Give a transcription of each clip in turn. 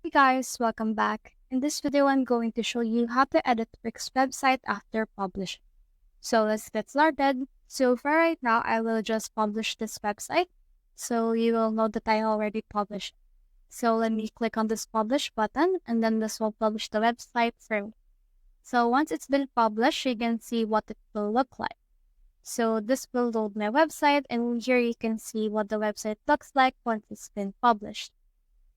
Hey guys, welcome back. In this video, I'm going to show you how to edit Wix website after publishing. So let's get started. So for right now, I will just publish this website. So you will know that I already published. So let me click on this publish button and then this will publish the website for me. So once it's been published, you can see what it will look like. So this will load my website and here you can see what the website looks like once it's been published.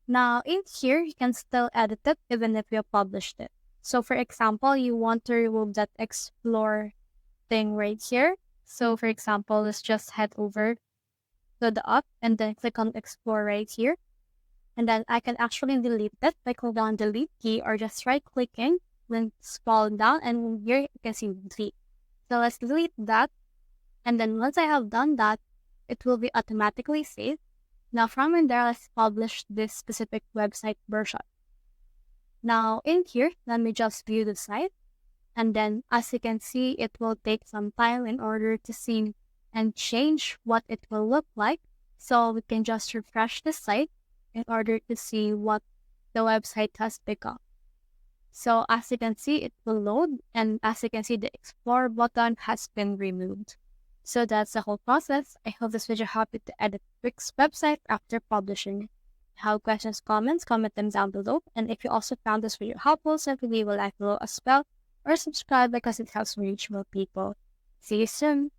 Now, in here, you can still edit it even if you published it. So, for example, you want to remove that explore thing right here. So, for example, let's just head over to the up and then click on explore right here. And then I can actually delete it by clicking on delete key or just right clicking, then scroll down and here you can see delete. So let's delete that. And then once I have done that, it will be automatically saved. Now from in there, let's publish this specific website version. Now in here, let me just view the site. And then as you can see, it will take some time in order to see and change what it will look like. So we can just refresh the site in order to see what the website has become. So as you can see, it will load. And as you can see, the explore button has been removed. So that's the whole process. I hope this video helped you to edit Wix website after publishing. If you have questions, comments, comment them down below. And if you also found this video helpful, simply leave a like below as well or subscribe because it helps me reach more people. See you soon.